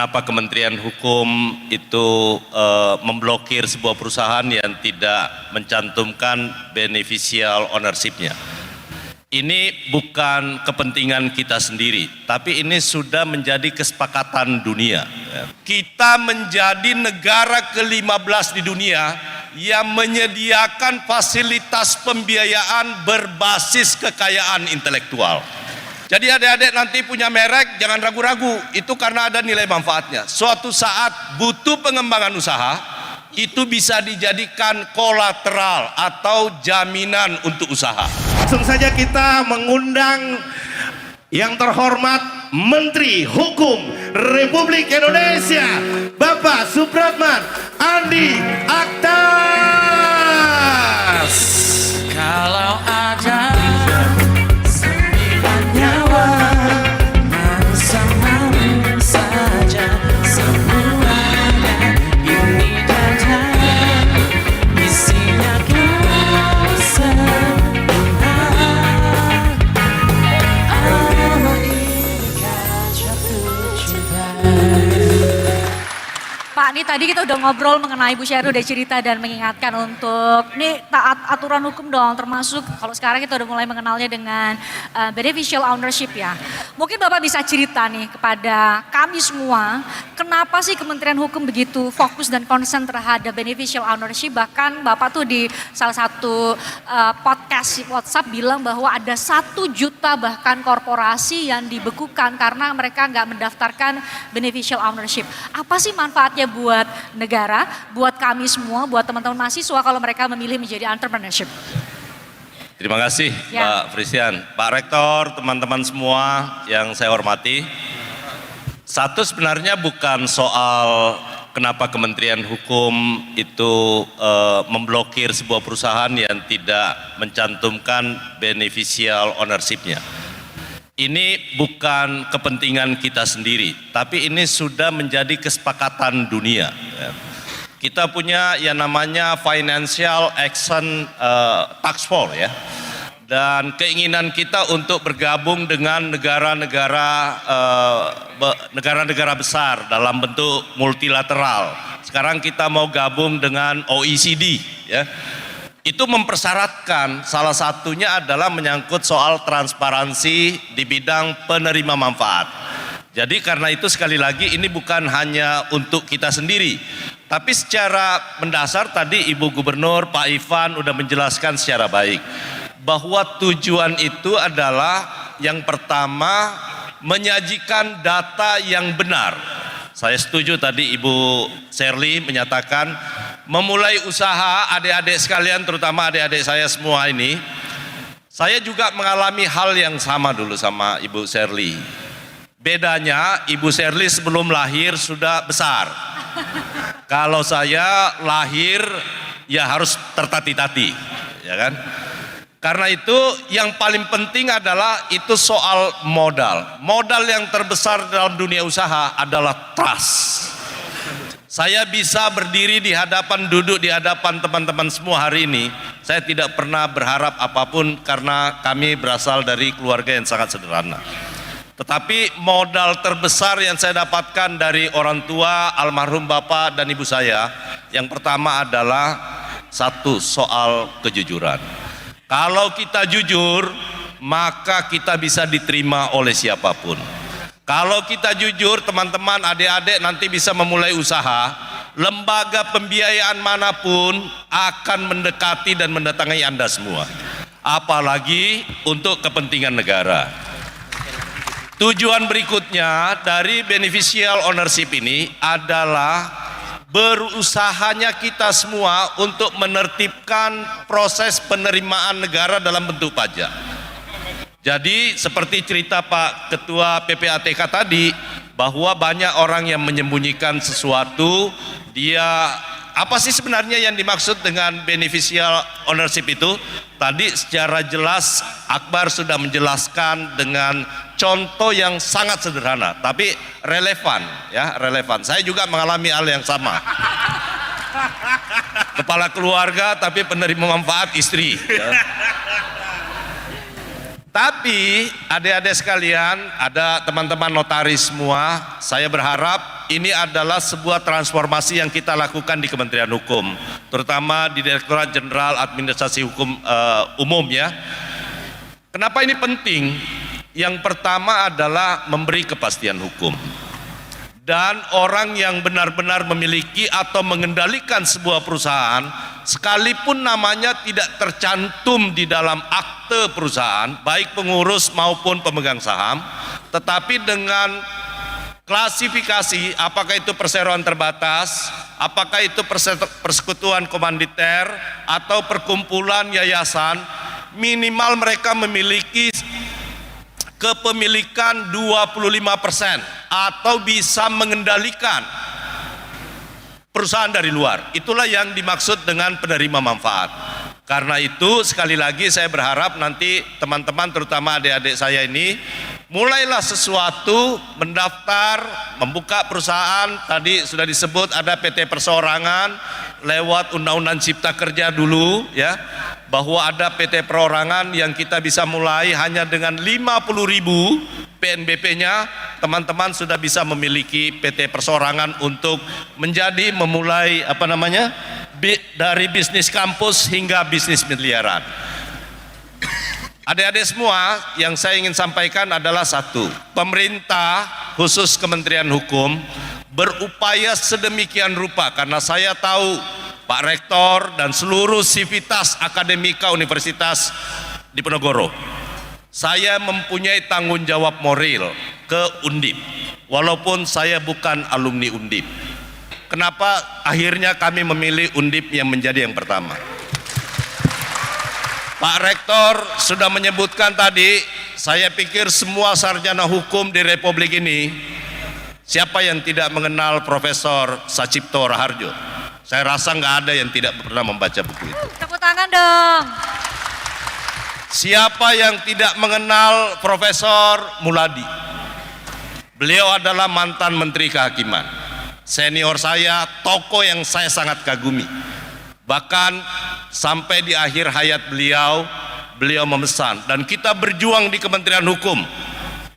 kenapa Kementerian Hukum itu memblokir sebuah perusahaan yang tidak mencantumkan beneficial ownership-nya. Ini bukan kepentingan kita sendiri, tapi ini sudah menjadi kesepakatan dunia. Kita menjadi negara ke-15 di dunia yang menyediakan fasilitas pembiayaan berbasis kekayaan intelektual. Jadi adik-adik nanti punya merek, jangan ragu-ragu, itu karena ada nilai manfaatnya. Suatu saat butuh pengembangan usaha, itu bisa dijadikan kolateral atau jaminan untuk usaha. Langsung saja kita mengundang yang terhormat Menteri Hukum Republik Indonesia, Bapak Supratman Andi Aktas. Kalau ada sembilan nyawa, mau saja semuanya ini datang, isinya kesempurnaan. Allah ini jatuh cinta. Pak, ini tadi kita udah ngobrol mengenai Bu Sherly udah cerita dan mengingatkan untuk nih taat aturan hukum dong, termasuk kalau sekarang kita udah mulai mengenalnya dengan beneficial ownership ya. Mungkin Bapak bisa cerita nih kepada kami semua, kenapa sih Kementerian Hukum begitu fokus dan concern terhadap beneficial ownership, bahkan Bapak tuh di salah satu podcast WhatsApp bilang bahwa ada 1 juta bahkan korporasi yang dibekukan karena mereka nggak mendaftarkan beneficial ownership. Apa sih manfaatnya buat negara, buat kami semua, buat teman-teman mahasiswa kalau mereka memilih menjadi entrepreneurship? Terima kasih Mbak Frisian, Pak Rektor, teman-teman semua yang saya hormati. Satu, sebenarnya bukan soal kenapa Kementerian Hukum itu memblokir sebuah perusahaan yang tidak mencantumkan beneficial ownership-nya. Ini bukan kepentingan kita sendiri, tapi ini sudah menjadi kesepakatan dunia. Kita punya yang namanya Financial Action Task Force ya, dan keinginan kita untuk bergabung dengan negara-negara besar dalam bentuk multilateral. Sekarang kita mau gabung dengan OECD ya. Itu mempersyaratkan salah satunya adalah menyangkut soal transparansi di bidang penerima manfaat. Jadi karena itu sekali lagi ini bukan hanya untuk kita sendiri, tapi secara mendasar tadi Ibu Gubernur, Pak Ivan udah menjelaskan secara baik bahwa tujuan itu adalah yang pertama menyajikan data yang benar. Saya setuju tadi Ibu Sherly menyatakan memulai usaha adik-adik sekalian, terutama adik-adik saya semua ini, saya juga mengalami hal yang sama dulu sama Ibu Sherly. Bedanya Ibu Sherly sebelum lahir sudah besar. Kalau saya lahir ya harus tertati-tati, ya kan? Karena itu yang paling penting adalah itu soal modal. Modal yang terbesar dalam dunia usaha adalah trust. Saya bisa berdiri di hadapan, duduk di hadapan teman-teman semua hari ini. Saya tidak pernah berharap apapun karena kami berasal dari keluarga yang sangat sederhana. Tetapi modal terbesar yang saya dapatkan dari orang tua, almarhum bapak dan ibu saya, yang pertama adalah satu, soal kejujuran. Kalau kita jujur, maka kita bisa diterima oleh siapapun. Kalau kita jujur, teman-teman, adik-adik nanti bisa memulai usaha, lembaga pembiayaan manapun akan mendekati dan mendatangi Anda semua. Apalagi untuk kepentingan negara. Tujuan berikutnya dari beneficial ownership ini adalah berusahanya kita semua untuk menertibkan proses penerimaan negara dalam bentuk pajak. Jadi seperti cerita Pak Ketua PPATK tadi, bahwa banyak orang yang menyembunyikan sesuatu. Dia apa sih sebenarnya yang dimaksud dengan beneficial ownership itu? Tadi secara jelas Akbar sudah menjelaskan dengan contoh yang sangat sederhana, tapi relevan ya, relevan. Saya juga mengalami hal yang sama. Kepala keluarga tapi penerima manfaat istri ya. Tapi adik-adik sekalian, ada teman-teman notaris semua, saya berharap ini adalah sebuah transformasi yang kita lakukan di Kementerian Hukum, terutama di Direktorat Jenderal Administrasi Hukum Umum ya. Kenapa ini penting? Yang pertama adalah memberi kepastian hukum. Dan orang yang benar-benar memiliki atau mengendalikan sebuah perusahaan, sekalipun namanya tidak tercantum di dalam akte perusahaan, baik pengurus maupun pemegang saham, tetapi dengan klasifikasi, apakah itu perseroan terbatas, apakah itu persekutuan komanditer, atau perkumpulan yayasan, minimal mereka memiliki kepemilikan 25% atau bisa mengendalikan perusahaan dari luar. Itulah yang dimaksud dengan penerima manfaat. Karena itu sekali lagi saya berharap nanti teman-teman terutama adik-adik saya ini mulailah sesuatu mendaftar, membuka perusahaan. Tadi sudah disebut ada PT Perseorangan lewat Undang-Undang Cipta Kerja dulu ya, bahwa ada PT Perorangan yang kita bisa mulai hanya dengan 50.000 PNBP-nya, teman-teman sudah bisa memiliki PT Perseorangan untuk memulai dari bisnis kampus hingga bisnis miliaran. Adik-adik semua, yang saya ingin sampaikan adalah satu, pemerintah khusus Kementerian Hukum berupaya sedemikian rupa, karena saya tahu Pak Rektor dan seluruh sivitas akademika Universitas Diponegoro, saya mempunyai tanggung jawab moral ke Undip, walaupun saya bukan alumni Undip. Kenapa akhirnya kami memilih Undip yang menjadi yang pertama? Pak Rektor sudah menyebutkan tadi, saya pikir semua sarjana hukum di Republik ini, siapa yang tidak mengenal Profesor Sacipto Raharjo? Saya rasa nggak ada yang tidak pernah membaca buku itu. Tepuk tangan dong. Siapa yang tidak mengenal Profesor Muladi? Beliau adalah mantan Menteri Kehakiman, senior saya, tokoh yang saya sangat kagumi. Bahkan sampai di akhir hayat beliau memesan, dan kita berjuang di Kementerian Hukum.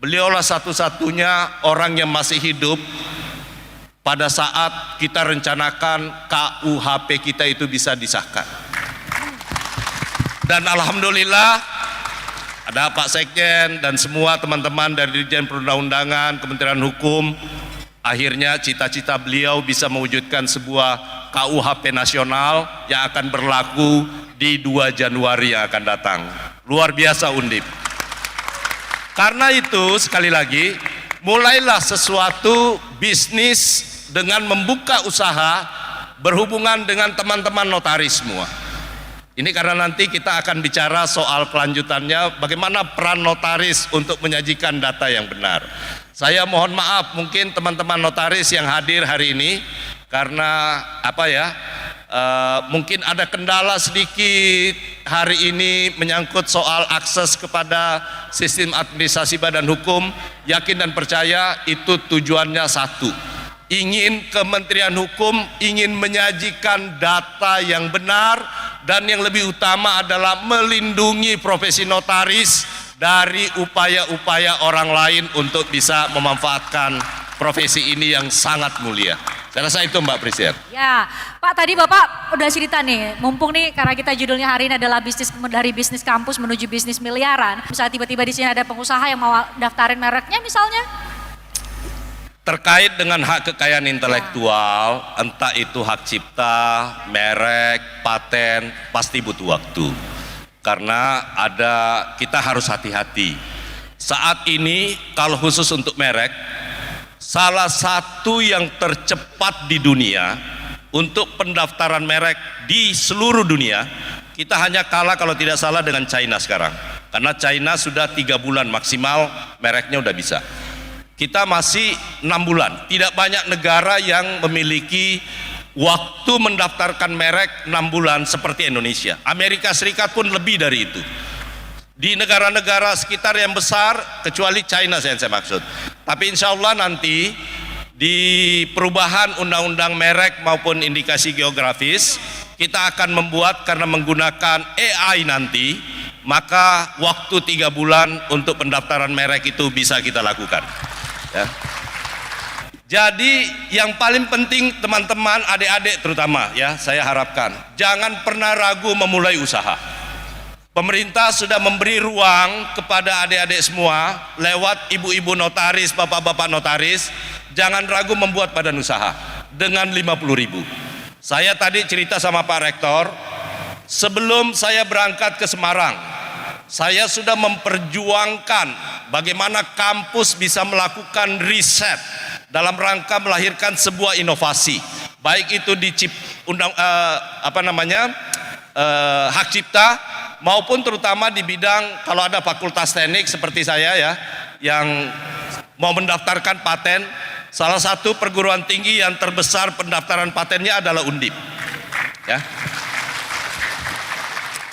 Beliaulah satu-satunya orang yang masih hidup pada saat kita rencanakan KUHP kita itu bisa disahkan. Dan alhamdulillah ada Pak Sekjen dan semua teman-teman dari Dirjen Perundang-undangan, Kementerian Hukum, akhirnya cita-cita beliau bisa mewujudkan sebuah KUHP nasional yang akan berlaku di 2 Januari yang akan datang. Luar biasa Undip. Karena itu sekali lagi, mulailah sesuatu bisnis dengan membuka usaha berhubungan dengan teman-teman notaris semua. Ini karena nanti kita akan bicara soal kelanjutannya, bagaimana peran notaris untuk menyajikan data yang benar. Saya mohon maaf mungkin teman-teman notaris yang hadir hari ini, karena mungkin ada kendala sedikit hari ini menyangkut soal akses kepada sistem administrasi badan hukum. Yakin dan percaya itu tujuannya satu, ingin Kementerian Hukum ingin menyajikan data yang benar, dan yang lebih utama adalah melindungi profesi notaris dari upaya-upaya orang lain untuk bisa memanfaatkan profesi ini yang sangat mulia. Saya rasa itu Mbak Presiden. Ya, Pak tadi Bapak udah cerita nih, mumpung nih karena kita judulnya hari ini adalah dari bisnis kampus menuju bisnis miliaran. Misalnya tiba-tiba di sini ada pengusaha yang mau daftarin mereknya misalnya. Terkait dengan hak kekayaan intelektual, entah itu hak cipta, merek, paten, pasti butuh waktu. Karena kita harus hati-hati. Saat ini kalau khusus untuk merek, salah satu yang tercepat di dunia untuk pendaftaran merek di seluruh dunia, kita hanya kalah kalau tidak salah dengan China sekarang. Karena China sudah 3 bulan maksimal mereknya udah bisa. Kita masih 6 bulan. Tidak banyak negara yang memiliki waktu mendaftarkan merek 6 bulan seperti Indonesia. Amerika Serikat pun lebih dari itu. Di negara-negara sekitar yang besar, kecuali China yang saya maksud. Tapi insya Allah nanti di perubahan undang-undang merek maupun indikasi geografis, kita akan membuat karena menggunakan AI nanti, maka waktu 3 bulan untuk pendaftaran merek itu bisa kita lakukan. Ya. Jadi yang paling penting teman-teman, adik-adik terutama ya, saya harapkan jangan pernah ragu memulai usaha. Pemerintah sudah memberi ruang kepada adik-adik semua lewat ibu-ibu notaris, bapak-bapak notaris. Jangan ragu membuat badan usaha dengan 50.000. Saya tadi cerita sama Pak Rektor, sebelum saya berangkat ke Semarang, saya sudah memperjuangkan bagaimana kampus bisa melakukan riset dalam rangka melahirkan sebuah inovasi, baik itu di hak cipta maupun terutama di bidang kalau ada fakultas teknik seperti saya ya yang mau mendaftarkan paten. Salah satu perguruan tinggi yang terbesar pendaftaran patennya adalah Undip ya.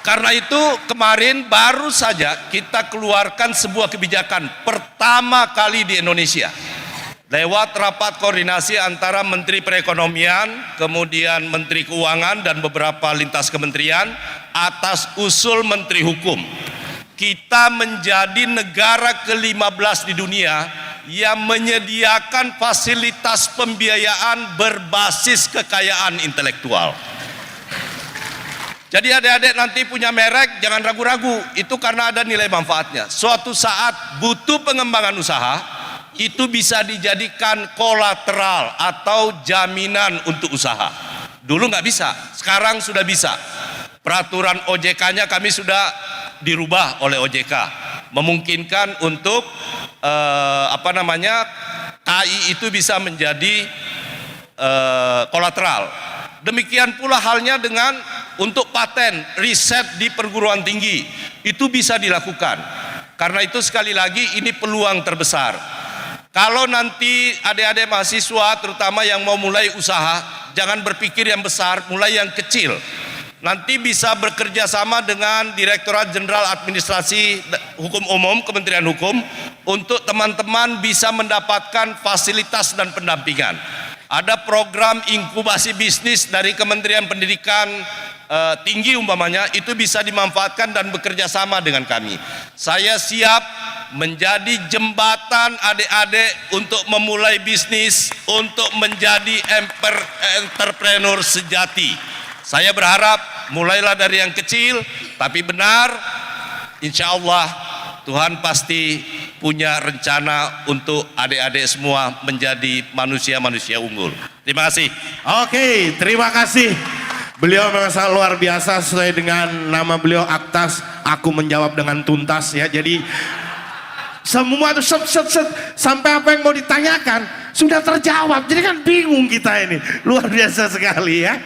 Karena itu kemarin baru saja kita keluarkan sebuah kebijakan pertama kali di Indonesia lewat rapat koordinasi antara Menteri Perekonomian, kemudian Menteri Keuangan dan beberapa lintas kementerian atas usul Menteri Hukum. Kita menjadi negara ke-15 di dunia yang menyediakan fasilitas pembiayaan berbasis kekayaan intelektual. Jadi adik-adik nanti punya merek jangan ragu-ragu, itu karena ada nilai manfaatnya. Suatu saat butuh pengembangan usaha, itu bisa dijadikan kolateral atau jaminan untuk usaha. Dulu nggak bisa, sekarang sudah bisa. Peraturan OJK-nya kami sudah dirubah oleh OJK, memungkinkan untuk KI itu bisa menjadi kolateral. Demikian pula halnya dengan untuk paten, riset di perguruan tinggi, itu bisa dilakukan. Karena itu sekali lagi ini peluang terbesar. Kalau nanti adik-adik mahasiswa terutama yang mau mulai usaha, jangan berpikir yang besar, mulai yang kecil. Nanti bisa bekerja sama dengan Direktorat Jenderal Administrasi Hukum Umum, Kementerian Hukum, untuk teman-teman bisa mendapatkan fasilitas dan pendampingan. Ada program inkubasi bisnis dari Kementerian Pendidikan Tinggi umpamanya, itu bisa dimanfaatkan dan bekerja sama dengan kami. Saya siap menjadi jembatan adik-adik untuk memulai bisnis, untuk menjadi entrepreneur sejati. Saya berharap mulailah dari yang kecil, tapi benar, insya Allah Tuhan pasti punya rencana untuk adik-adik semua menjadi manusia-manusia unggul. Terima kasih. Oke, terima kasih. Beliau memang sangat luar biasa, sesuai dengan nama beliau Aktas, aku menjawab dengan tuntas ya. Jadi semua tuh sampai apa yang mau ditanyakan sudah terjawab. Jadi kan bingung kita ini, luar biasa sekali ya.